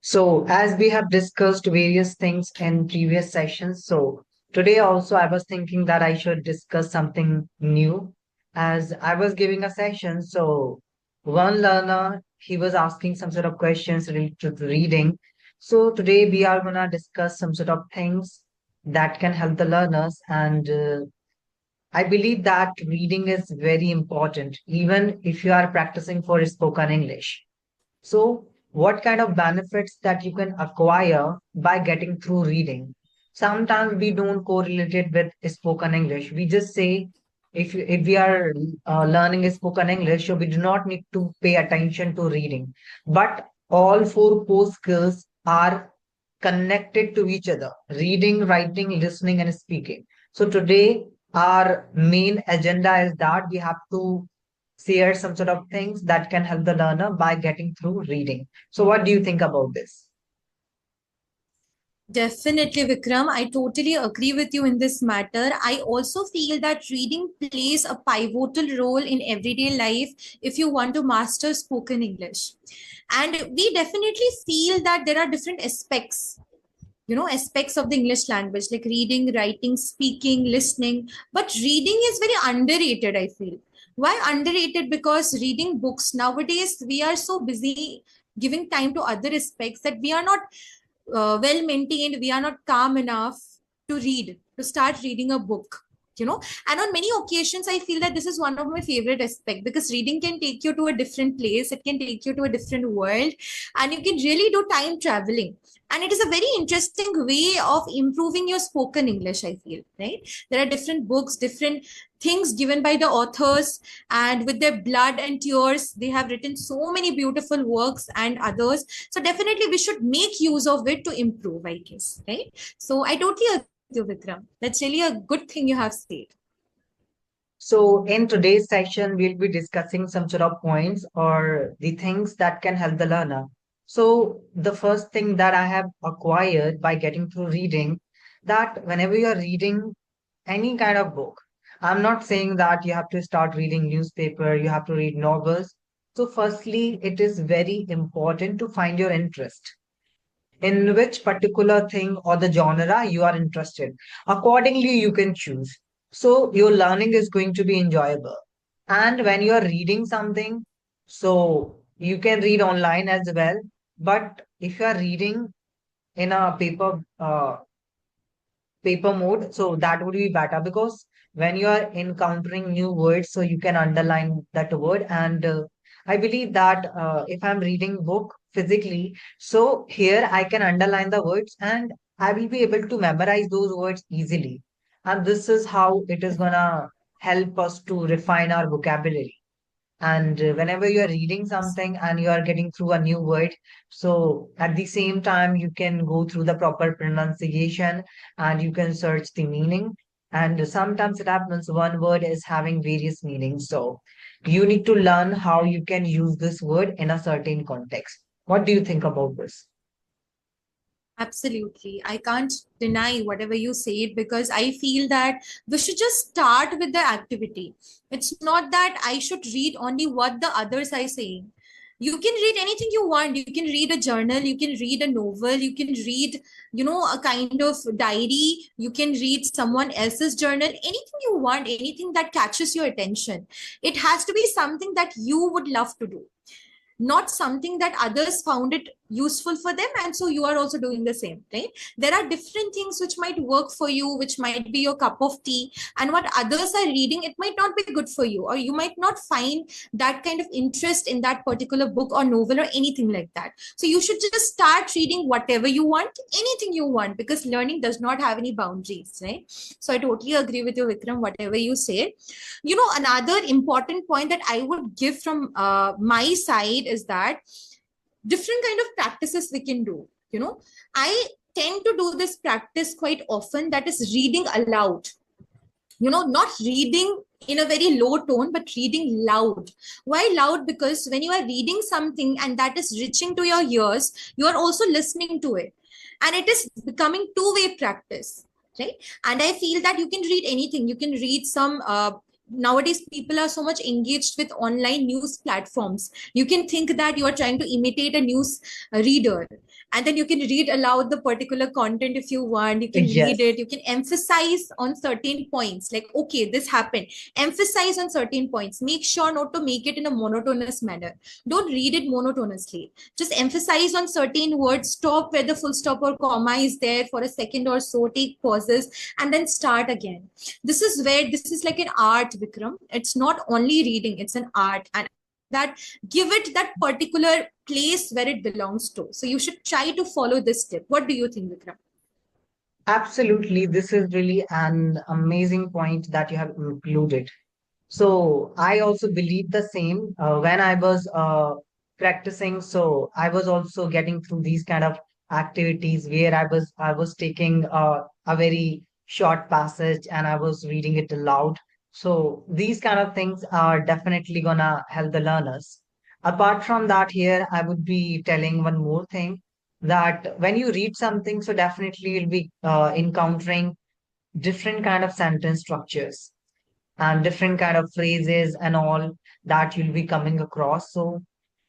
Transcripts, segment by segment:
So, as we have discussed various things in previous sessions, so today also I was thinking that I should discuss something new. As I was giving a session, so one learner he was asking some sort of questions related to reading. So today we are gonna discuss some sort of things that can help the learners, and I believe that reading is very important, even if you are practicing for spoken English. So, what kind of benefits that you can acquire by getting through reading? Sometimes we don't correlate it with spoken English. We just say if we are learning spoken English, so we do not need to pay attention to reading. But all four core skills are connected to each other: reading, writing, listening, and speaking. So today, our main agenda is that we have to share some sort of things that can help the learner by getting through reading. So, what do you think about this? Definitely, Vikram. I totally agree with you in this matter. I also feel that reading plays a pivotal role in everyday life if you want to master spoken English. And we definitely feel that there are different aspects of the English language, like reading, writing, speaking, listening. But reading is very underrated, I feel. Why underrated? Because reading books nowadays, we are so busy giving time to other aspects that we are not well maintained, we are not calm enough to start reading a book. And on many occasions I feel that this is one of my favorite aspects, because reading can take you to a different place, it can take you to a different world, and you can really do time traveling. And it is a very interesting way of improving your spoken English, I feel, right? There are different books, different things given by the authors, and with their blood and tears they have written so many beautiful works and others. So definitely we should make use of it to improve, I guess, right? So I totally agree with you, Vikram. That's really a good thing you have said. So, in today's section, we'll be discussing some sort of points or the things that can help the learner. So, the first thing that I have acquired by getting through reading, that whenever you are reading any kind of book, I'm not saying that you have to start reading newspaper, you have to read novels. So, firstly, it is very important to find your interest in which particular thing or the genre you are interested. Accordingly, you can choose. So your learning is going to be enjoyable. And when you are reading something, so you can read online as well. But if you are reading in a paper mode, so that would be better because when you are encountering new words, so you can underline that word. And I believe that if I'm reading book physically, so here I can underline the words and I will be able to memorize those words easily. And this is how it is gonna help us to refine our vocabulary. And whenever you are reading something and you are getting through a new word, so at the same time, you can go through the proper pronunciation and you can search the meaning. And sometimes it happens one word is having various meanings. So you need to learn how you can use this word in a certain context. What do you think about this? Absolutely. I can't deny whatever you said, because I feel that we should just start with the activity. It's not that I should read only what the others are saying. You can read anything you want. You can read a journal, you can read a novel, you can read, a kind of diary, you can read someone else's journal, anything you want, anything that catches your attention. It has to be something that you would love to do, not something that others found it useful for them, and so you are also doing the same, right? There are different things which might work for you, which might be your cup of tea, and what others are reading, it might not be good for you, or you might not find that kind of interest in that particular book or novel or anything like that. So you should just start reading whatever you want, anything you want, because learning does not have any boundaries, right? So I totally agree with you, Vikram, whatever you said. Another important point that I would give from my side is that different kind of practices we can do. I tend to do this practice quite often, that is reading aloud. Not reading in a very low tone, but reading loud. Why loud? Because when you are reading something and that is reaching to your ears, you are also listening to it, and it is becoming two-way practice, right? And I feel that you can read anything. You can read some nowadays people are so much engaged with online news platforms. You can think that you are trying to imitate a news reader, and then you can read aloud the particular content if you want. You can read Yes. it, you can emphasize on certain points, like, okay, this happened. Emphasize on certain points. Make sure not to make it in a monotonous manner. Don't read it monotonously. Just emphasize on certain words. Stop where the full stop or comma is there for a second or so. Take pauses and then start again. This is like an art, Vikram. It's not only reading, it's an art. And I think that give it that particular place where it belongs to. So you should try to follow this tip. What do you think, Vikram? Absolutely. This is really an amazing point that you have included. So I also believe the same when I was practicing. So I was also getting through these kind of activities where I was taking a very short passage and I was reading it aloud. So these kind of things are definitely gonna help the learners. Apart from that, here I would be telling one more thing that when you read something, so definitely you'll be encountering different kind of sentence structures and different kind of phrases and all that you'll be coming across. So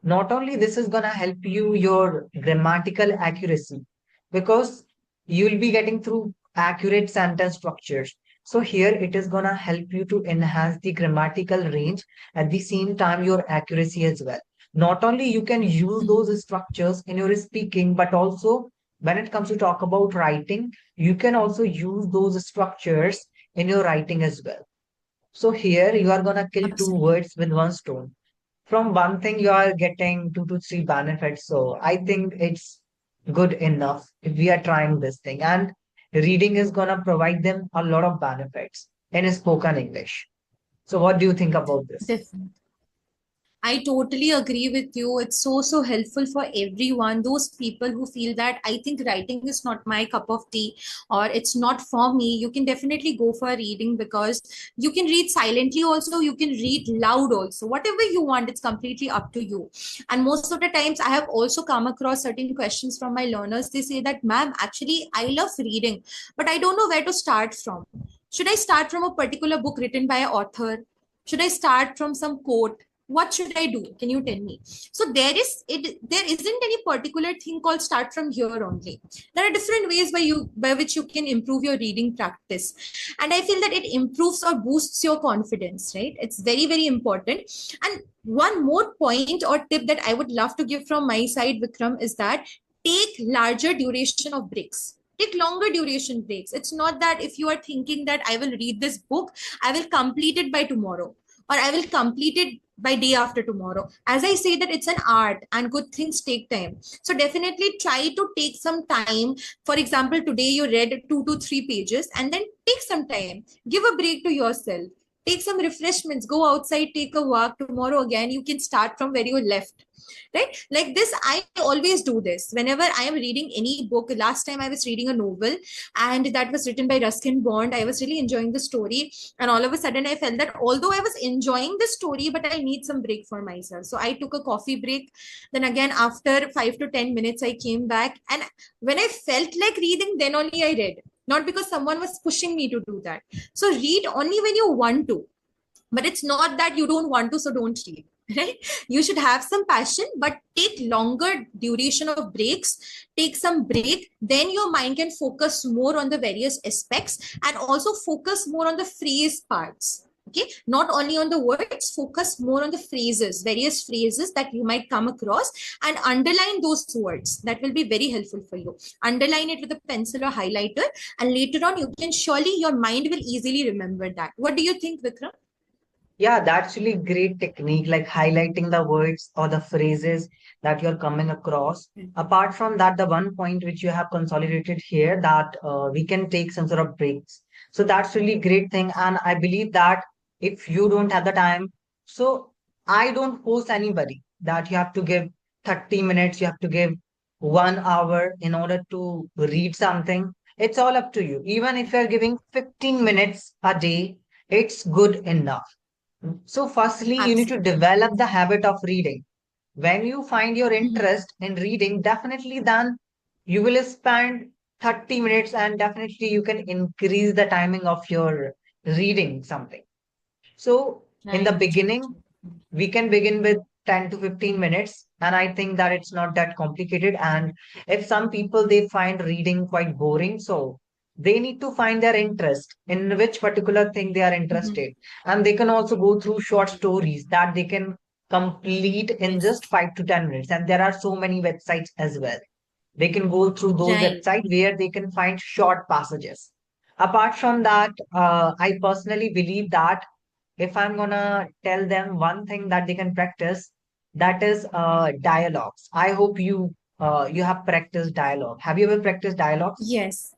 not only this is going to help you your grammatical accuracy because you'll be getting through accurate sentence structures. So here it is going to help you to enhance the grammatical range at the same time your accuracy as well. Not only you can use those structures in your speaking, but also when it comes to talk about writing, you can also use those structures in your writing as well. So here you are gonna kill two Absolutely. words with one stone. From one thing you are getting two to three benefits. So I think it's good enough if we are trying this thing. And reading is gonna provide them a lot of benefits in spoken English. So what do you think about this? Definitely. I totally agree with you. It's so helpful for everyone. Those people who feel that I think writing is not my cup of tea or it's not for me, you can definitely go for reading, because you can read silently also, you can read loud also. Whatever you want, it's completely up to you. And most of the times, I have also come across certain questions from my learners. They say that, ma'am, actually, I love reading, but I don't know where to start from. Should I start from a particular book written by an author? Should I start from some quote? What should I do? Can you tell me? So there isn't any particular thing called start from here only. There are different ways by which you can improve your reading practice. And I feel that it improves or boosts your confidence, right? It's very important. And one more point or tip that I would love to give from my side, Vikram, is that take larger duration of breaks. Take longer duration breaks. It's not that if you are thinking that I will read this book, I will complete it by tomorrow, or I will complete it by day after tomorrow. As I say that it's an art and good things take time. So definitely try to take some time. For example, today you read 2 to 3 pages, and then take some time. Give a break to yourself. Take some refreshments. Go outside, take a walk. Tomorrow again, you can start from where you left. Right? Like this, I always do this. Whenever I am reading any book, last time I was reading a novel and that was written by Ruskin Bond. I was really enjoying the story. And all of a sudden, I felt that although I was enjoying the story, but I need some break for myself. So I took a coffee break. Then again, after 5 to 10 minutes, I came back. And when I felt like reading, then only I read. Not because someone was pushing me to do that. So read only when you want to, but it's not that you don't want to, so don't read. Right? You should have some passion, but take longer duration of breaks. Take some break, then your mind can focus more on the various aspects and also focus more on the phrase parts. Okay, not only on the words, focus more on the phrases, various phrases that you might come across, and underline those words. That will be very helpful for you. Underline it with a pencil or highlighter, and later on you can surely, your mind will easily remember that. What do you think, Vikram? Yeah, that's really great technique, like highlighting the words or the phrases that you're coming across. Apart from that, the one point which you have consolidated here that we can take some sort of breaks. So that's really great thing. And I believe that if you don't have the time, so I don't force anybody that you have to give 30 minutes, you have to give 1 hour in order to read something. It's all up to you. Even if you're giving 15 minutes a day, it's good enough. So, firstly, you need to Absolutely. develop the habit of reading. When you find your Mhm. interest in reading, definitely then you will spend 30 minutes and definitely you can increase the timing of your reading something. So in the Right. beginning, we can begin with 10 to 15 minutes. And I think that it's not that complicated. And if some people they find reading quite boring, so they need to find their interest in which particular thing they are Mhm. interested. And they can also go through short stories that they can complete in Yes. just 5 to 10 minutes. And there are so many websites as well. They can go through those Right. websites where they can find short passages. Apart from that, I personally believe that if I'm gonna tell them one thing that they can practice, that is dialogues. I hope you have practiced dialogue. Have you ever practiced dialogues? Yes.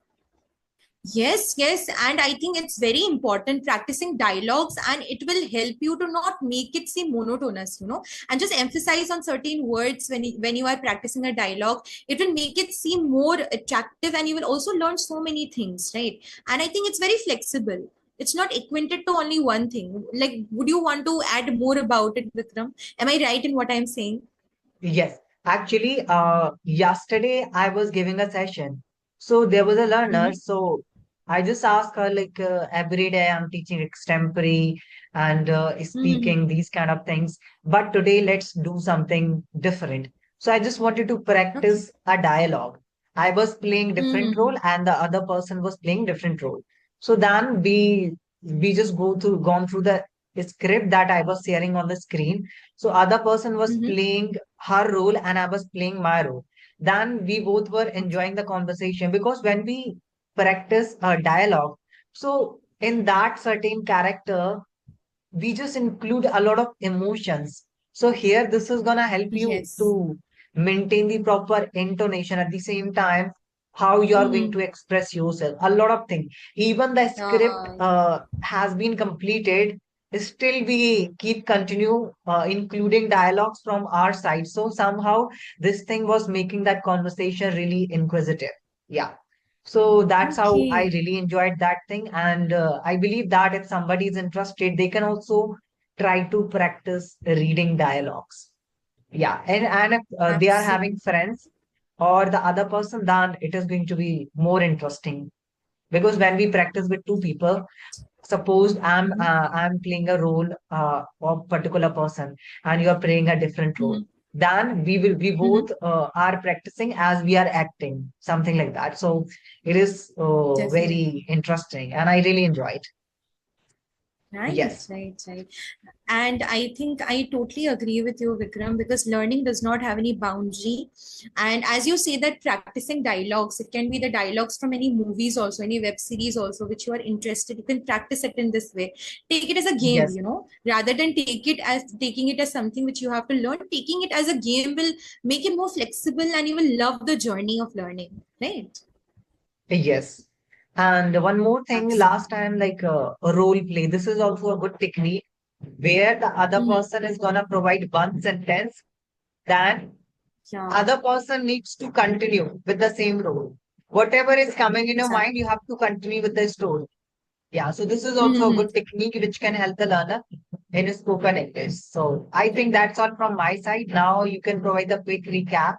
Yes, yes, and I think it's very important practicing dialogues, and it will help you to not make it seem monotonous, and just emphasize on certain words when you are practicing a dialogue. It will make it seem more attractive, and you will also learn so many things, right? And I think it's very flexible. It's not acquainted to only one thing. Like, would you want to add more about it, Vikram? Am I right in what I'm saying? Yes, actually, yesterday I was giving a session. So there was a learner. Mm-hmm. So I just asked her, like, every day I'm teaching extempore and Mm-hmm. speaking, these kind of things. But today, let's do something different. So I just wanted to Okay. practice a dialogue. I was playing different role Mm-hmm. and the other person was playing different role. So then we just gone through the script that I was sharing on the screen. So other person was Mm-hmm. playing her role and I was playing my role. Then we both were Okay. enjoying the conversation because when we practice a dialogue, so in that certain character, we just include a lot of emotions. So here, this is gonna help you Yes. to maintain the proper intonation at the same time, how you are going Mm-hmm. to express yourself. A lot of things. Even the script Yeah. has been completed. Still, we keep continue including dialogues from our side. So somehow this thing was making that conversation really inquisitive. Yeah. So that's how I Okay. really enjoyed that thing. And I believe that if somebody is interested, they can also try to practice reading dialogues. Yeah. And if they are having Absolutely. friends or the other person, then it is going to be more interesting. Because when we practice with two people, suppose Mm-hmm. I'm playing a role of particular person and you're playing a different role. Mm-hmm. Then we Mm-hmm. both are practicing as we are acting, something like that. So it is Definitely. very interesting and I really enjoy it. Right, Yes. right, right. And I think I totally agree with you, Vikram, because learning does not have any boundary. And as you say that practicing dialogues, it can be the dialogues from any movies also, any web series also, which you are interested. You can practice it in this way. Take it as a game, Yes. rather than taking it as something which you have to learn. Taking it as a game will make it more flexible, and you will love the journey of learning. Right? Yes. And one more thing, last Absolutely. time, like a role play, this is also a good technique where the other Mm-hmm. person is gonna provide one sentence, then Yeah, other person needs to continue with the same role. Whatever is coming in your mind, you exactly. have to continue with the story. Yeah, so this is also a Mm-hmm. good technique which can help the learner in spoken English. So I think that's all from my side. Now you can provide the quick recap.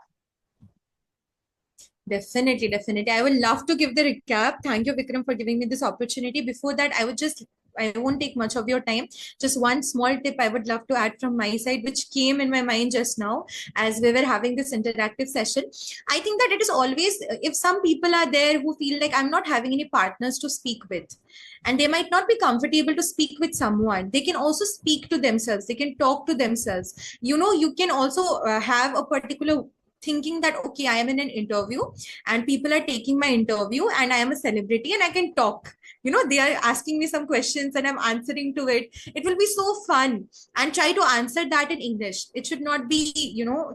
Definitely, definitely. I would love to give the recap. Thank you, Vikram, for giving me this opportunity. Before that, I won't take much of your time. Just one small tip I would love to add from my side, which came in my mind just now as we were having this interactive session. I think that it is always, if some people are there who feel like I'm not having any partners to speak with, and they might not be comfortable to speak with someone, they can also speak to themselves, they can talk to themselves. You can also have a particular thinking that okay, I am in an interview and people are taking my interview and I am a celebrity and I can talk. They are asking me some questions and I'm answering to it. It will be so fun. And try to answer that in English. It should not be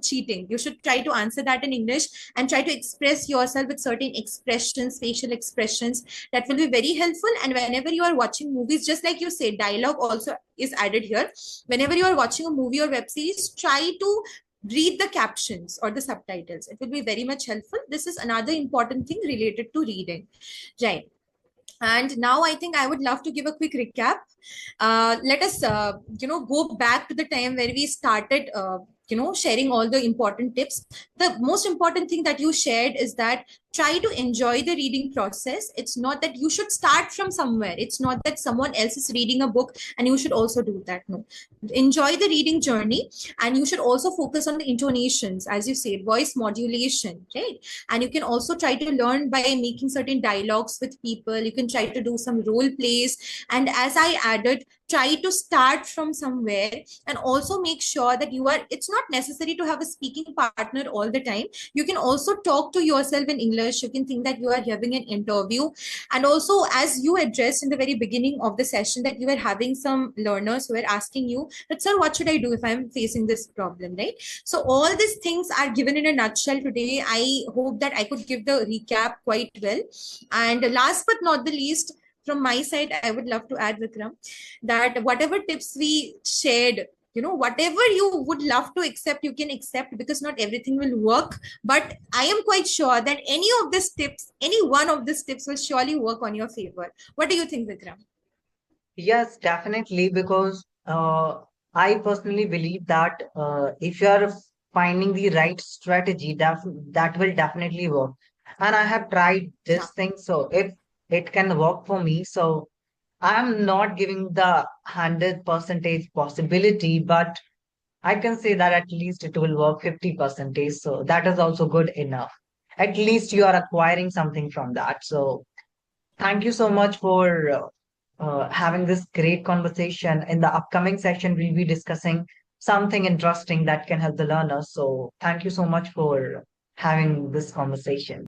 cheating. You should try to answer that in English and try to express yourself with certain expressions, facial expressions. That will be very helpful. And whenever you are watching movies, just like you say, dialogue also is added here. Whenever you are watching a movie or web series, try to read the captions or the subtitles. It will be very much helpful. This is another important thing related to reading, right? And now I think I would love to give a quick recap. Let us go back to the time where we started sharing all the important tips. The most important thing that you shared is that try to enjoy the reading process. It's not that you should start from somewhere. It's not that someone else is reading a book and you should also do that. No, enjoy the reading journey, and you should also focus on the intonations, as you said, voice modulation, right? And you can also try to learn by making certain dialogues with people. You can try to do some role plays, and as I added, try to start from somewhere, and also make sure that you are, it's not necessary to have a speaking partner all the time. You can also talk to yourself in English. You can think that you are having an interview. And also, as you addressed in the very beginning of the session, that you were having some learners who were asking you that, sir, what should I do if I'm facing this problem, right? So all these things are given in a nutshell today. I hope that I could give the recap quite well. And last but not the least, from my side, I would love to add, Vikram, that whatever tips we shared, whatever you would love to accept, you can accept, because not everything will work. But I am quite sure that any of these tips, any one of these tips will surely work on your favor. What do you think, Vikram? Yes, definitely, because I personally believe that if you are finding the right strategy, that will definitely work. And I have tried Yeah. this thing, so if it can work for me, so I'm not giving the 100% possibility, but I can say that at least it will work 50%. So that is also good enough. At least you are acquiring something from that. So thank you so much for having this great conversation. In the upcoming session, we'll be discussing something interesting that can help the learners. So thank you so much for having this conversation.